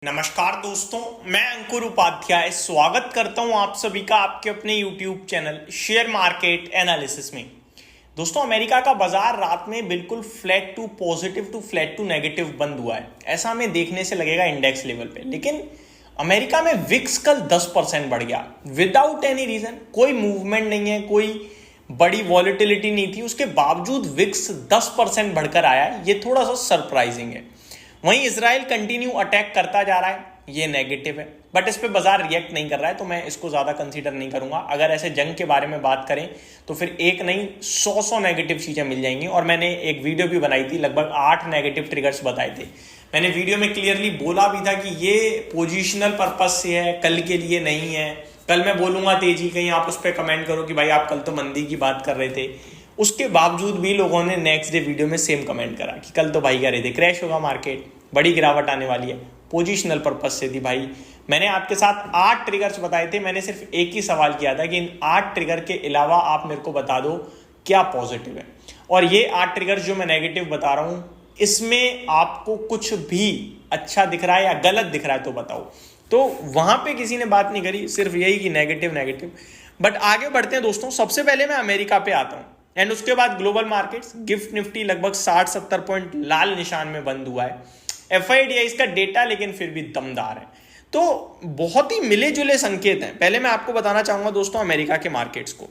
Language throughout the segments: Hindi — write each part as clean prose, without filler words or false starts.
नमस्कार दोस्तों, मैं अंकुर उपाध्याय स्वागत करता हूं आप सभी का आपके अपने YouTube channel share market analysis में। दोस्तों, अमेरिका का बाजार रात में बिल्कुल flat to positive to flat to negative बंद हुआ है। ऐसा हमें देखने से लगेगा इंडेक्स लेवल पे, लेकिन अमेरिका में विक्स कल 10% बढ़ गया विदाउट एनी रीजन। कोई मूवमेंट नहीं है, कोई बड़ी वॉलेटिलिटी नहीं थी, उसके बावजूद विक्स 10% बढ़कर आया है। ये थोड़ा सा सरप्राइजिंग है। वहीं इजराइल कंटिन्यू अटैक करता जा रहा है, ये नेगेटिव है, बट इस पे बाजार रिएक्ट नहीं कर रहा है, तो मैं इसको ज्यादा कंसीडर नहीं करूंगा। अगर ऐसे जंग के बारे में बात करें तो फिर एक नहीं 100 नेगेटिव चीजें मिल जाएंगी। और मैंने एक वीडियो भी बनाई थी, लगभग 8 नेगेटिव ट्रिगर्स बताए थे। मैंने वीडियो में क्लियरली बोला भी था कि ये पोजिशनल पर्पज से है, कल के लिए नहीं है। कल मैं बोलूंगा तेजी, कहीं आप उस पर कमेंट करो कि भाई आप कल तो मंदी की बात कर रहे थे। उसके बावजूद भी लोगों ने नेक्स्ट डे वीडियो में सेम कमेंट करा कि कल तो भाई कह रहे थे क्रैश होगा, मार्केट बड़ी गिरावट आने वाली है। पोजिशनल पर्पज से थी भाई। मैंने आपके साथ 8 ट्रिगर्स बताए थे। मैंने सिर्फ एक ही सवाल किया था कि इन 8 ट्रिगर के अलावा आप मेरे को बता दो क्या पॉजिटिव है। और ये 8 ट्रिगर्स जो मैं नेगेटिव बता रहा हूं, इसमें आपको कुछ भी अच्छा दिख रहा है या गलत दिख रहा है तो बताओ। तो वहां पे किसी ने बात नहीं करी, सिर्फ यही कि नेगेटिव नेगेटिव। बट आगे बढ़ते हैं दोस्तों। सबसे पहले मैं अमेरिका पे आता हूं एंड उसके बाद ग्लोबल मार्केट्स। गिफ्ट निफ्टी लगभग 60-70 पॉइंट लाल निशान में बंद हुआ है। FIDI का डेटा लेकिन फिर भी दमदार है। तो बहुत ही मिले जुले संकेत हैं। पहले मैं आपको बताना चाहूंगा दोस्तों अमेरिका के मार्केट्स को,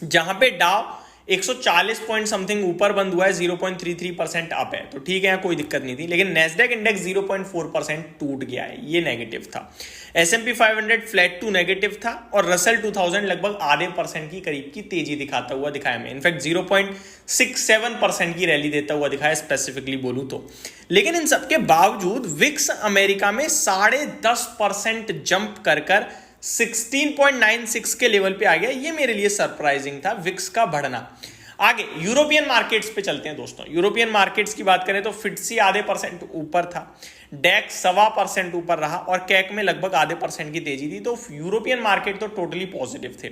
जहां पे डाउ 140 पॉइंट समथिंग ऊपर बंद हुआ है, 0.33% अप है, तो ठीक है, कोई दिक्कत नहीं थी। लेकिन नेस्डैक इंडेक्स 0.4% टूट गया है, ये नेगेटिव था। S&P 500 फ्लैट टू नेगेटिव था और रसल 2000 लगभग आधे % की करीब की तेजी दिखाया मैं। इनफैक्ट 0.67% की रैली देता हुआ दिखाया, स्पेसिफिकली बोलूं तो। लेकिन इन सबके बावजूद विक्स अमेरिका में 10.5% जंप कर 16.96 के लेवल पे आ गया। ये मेरे लिए सरप्राइजिंग था, विक्स का बढ़ना। आगे यूरोपियन मार्केट्स पे चलते हैं दोस्तों। यूरोपियन मार्केट्स की बात करें तो फिटसी आधे % ऊपर था, डेक्स 1.25% ऊपर रहा और कैक में लगभग आधे % की तेजी थी। तो यूरोपियन मार्केट तो टोटली पॉजिटिव थे।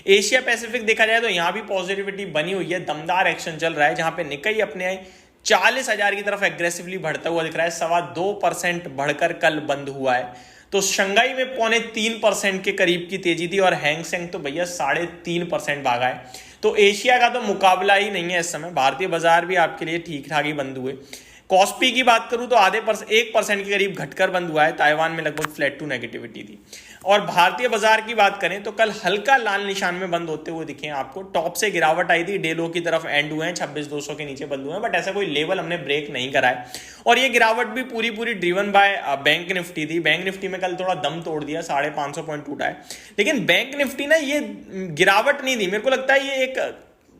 एशिया पैसिफिक देखा जाए तो यहां भी पॉजिटिविटी बनी हुई है, दमदार एक्शन चल रहा है, जहां पे निकाई अपने 40,000 की तरफ एग्रेसिवली बढ़ता हुआ दिख रहा है। 2.25% बढ़कर कल बंद हुआ है। तो शंघाई में 0.3% के करीब की तेजी थी और हैंगसेंग तो भैया 3.5% भागा है। तो एशिया का तो मुकाबला ही नहीं है इस समय। भारतीय बाजार भी आपके लिए ठीक ठाक ही बंद हुए। कॉस्पी की बात करूं तो 1% के करीब घटकर बंद हुआ है। ताइवान में लगभग फ्लैट टू नेगेटिविटी थी। और भारतीय बाजार की बात करें तो कल हल्का लाल निशान में बंद होते हुए दिखे आपको। टॉप से गिरावट आई थी, डे लो की तरफ एंड हुए हैं, 26,200 के नीचे बंद हुए हैं, बट ऐसा कोई लेवल हमने ब्रेक नहीं करा है। और ये गिरावट भी पूरी ड्रिवन बाय बैंक निफ्टी थी। बैंक निफ्टी में कल थोड़ा दम तोड़ दिया, 550 पॉइंट टूटा है। लेकिन बैंक निफ्टी ना ये गिरावट नहीं थी, मेरे को लगता है ये एक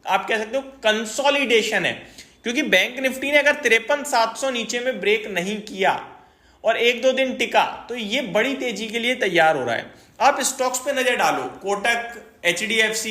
आप कह सकते हो कंसोलिडेशन है। क्योंकि बैंक निफ्टी ने अगर 53,700 नीचे में ब्रेक नहीं किया और 1-2 दिन टिका तो ये बड़ी तेजी के लिए तैयार हो रहा है। आप स्टॉक्स पे नजर डालो, कोटक, HDFC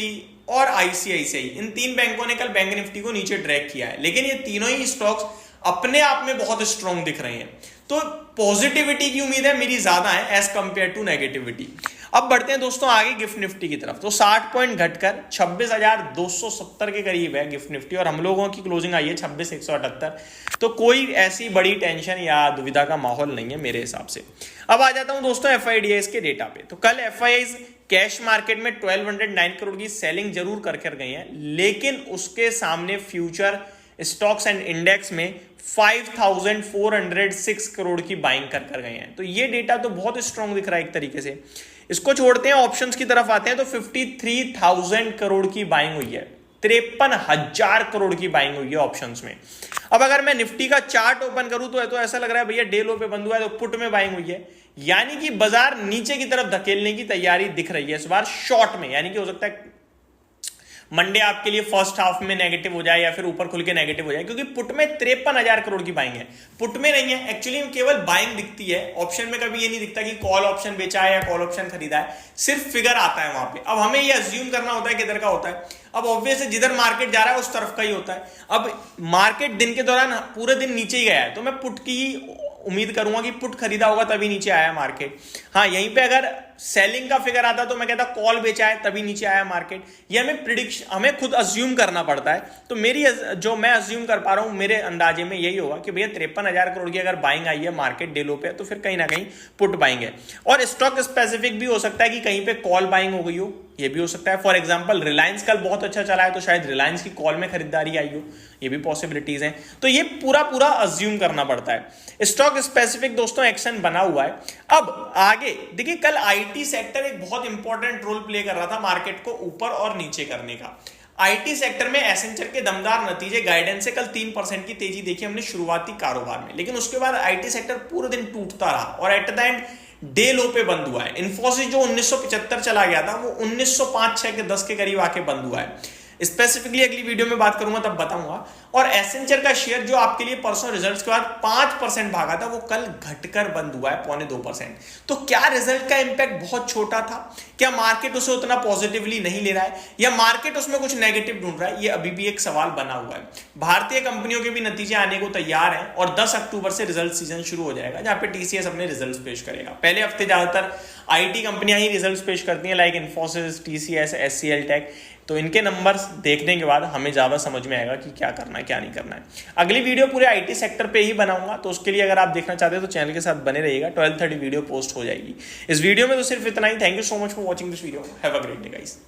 और ICICI, इन 3 बैंकों ने कल बैंक निफ्टी को नीचे ड्रैग किया है, लेकिन ये तीनों ही स्टॉक्स अपने आप में बहुत स्ट्रॉन्ग दिख रहे हैं। तो पॉजिटिविटी की उम्मीद है मेरी ज्यादा है एज कंपेयर टू नेगेटिविटी। अब बढ़ते हैं दोस्तों आगे गिफ्ट निफ्टी की तरफ। तो 60 पॉइंट घटकर 26,270 के करीब है गिफ्ट निफ्टी और हम लोगों की क्लोजिंग आई है 26,178। तो कोई ऐसी बड़ी टेंशन या दुविधा का माहौल नहीं है मेरे हिसाब से। अब आ जाता हूं दोस्तों FIDIs के डेटा पे। तो कल FIIs कैश मार्केट में 1209 करोड़ की सेलिंग जरूर कर गई है, लेकिन उसके सामने फ्यूचर स्टॉक्स एंड इंडेक्स में 5,406 करोड़ की बाइंग कर गए हैं। तो ये डेटा तो बहुत स्ट्रॉन्ग दिख रहा है एक तरीके से। इसको छोड़ते हैं, ऑप्शंस की तरफ आते हैं तो 53,000 करोड़ की बाइंग हुई है, 53,000 करोड़ की बाइंग हुई है ऑप्शंस में। अब अगर मैं निफ्टी का चार्ट ओपन करूं तो ऐसा लग रहा है भैया डे लो पे बंद हुआ है, तो पुट में बाइंग हुई है, यानी कि बाजार नीचे की तरफ धकेलने की तैयारी दिख रही है इस बार शॉर्ट में। यानी कि हो सकता है मंडे आपके लिए फर्स्ट हाफ में नेगेटिव हो जाए या फिर ऊपर खुल के नेगेटिव हो जाए, क्योंकि पुट में 53,000 करोड़ की बाइंग है। पुट में नहीं है, एक्चुअली केवल बाइंग दिखती है। ऑप्शन में कभी ये नहीं दिखता कि कॉल ऑप्शन बेचा है या कॉल ऑप्शन खरीदा है, सिर्फ फिगर आता है वहां पे। अब हमें ये अज्यूम करना होता है किधर का होता है। अब ऑब्वियसली जिधर मार्केट जा रहा है उस तरफ का ही होता है। अब मार्केट दिन के दौरान पूरे दिन नीचे ही गया है, तो मैं पुट की उम्मीद करूंगा कि पुट खरीदा होगा तभी नीचे आया मार्केट। हाँ, यहीं पे अगर सेलिंग का फिगर आता तो मैं कहता कॉल बेचा है तभी नीचे आया मार्केट। ये हमें प्रिडिक्शन, हमें खुद अज्यूम करना पड़ता है। तो मेरी जो मैं अज्यूम कर पा रहा हूं, मेरे अंदाजे में यही होगा कि भैया 53,000 करोड़ की अगर बाइंग आई है मार्केट डे लो पे, तो फिर कहीं ना कहीं पुट बाइंग है। और स्टॉक स्पेसिफिक भी हो सकता है कि कहीं पे कॉल बाइंग हो गई हो, ये भी हो सकता है। फॉर एग्जांपल रिलायंस कल बहुत अच्छा चला है तो शायद रिलायंस की कॉल में खरीदारी आई हो, ये भी पॉसिबिलिटीज हैं। तो ये पूरा अज्यूम करना पड़ता है। स्टॉक स्पेसिफिक दोस्तों एक्शन बना हुआ है। अब आगे देखिए, कल आईटी सेक्टर एक बहुत इंपॉर्टेंट रोल प्ले कर रहा था मार्केट को ऊपर और नीचे करने का। आईटी सेक्टर में एसेंचर के दमदार नतीजे, गाइडेंस से कल 3% की तेजी देखी हमने शुरुआती कारोबार में, लेकिन उसके बाद आईटी सेक्टर पूरे दिन टूटता रहा और एट द एंड डे लो पे बंद हुआ है। इन्फोसिस जो 1975 चला गया था वो 1905 6 के 10 के करीब आके बंद हुआ है। स्पेसिफिकली अगली वीडियो में बात करूंगा तब बताऊंगा। और एसेंचर का शेयर जो आपके लिए परसों रिजल्ट्स के बाद 5% भागा था, वो कल घटकर बंद हुआ है 0.25%। तो क्या रिजल्ट का इंपैक्ट बहुत छोटा था? क्या मार्केट उसे उतना पॉजिटिवली नहीं ले रहा है, या मार्केट उसमें कुछ नेगेटिव ढूंढ रहा है? ये अभी भी एक सवाल बना हुआ है। भारतीय कंपनियों के भी नतीजे आने को तैयार हैं और 10 अक्टूबर से रिजल्ट सीजन शुरू हो जाएगा, जहां पे टीसीएस अपने रिजल्ट्स पेश करेगा। पहले हफ्ते ज्यादातर आईटी कंपनियां ही रिजल्ट्स पेश करती हैं, like Infosys, TCS, HCL tech. तो इनके नंबर्स देखने के बाद हमें ज्यादा समझ में आएगा कि क्या करना है क्या नहीं करना है। अगली वीडियो पूरे आईटी सेक्टर पे ही बनाऊंगा, तो उसके लिए अगर आप देखना चाहते हो तो चैनल के साथ बने रहिएगा। 12:30 वीडियो पोस्ट हो जाएगी। इस वीडियो में तो सिर्फ इतना ही। Thank you so much for watching this video. Have a great day guys.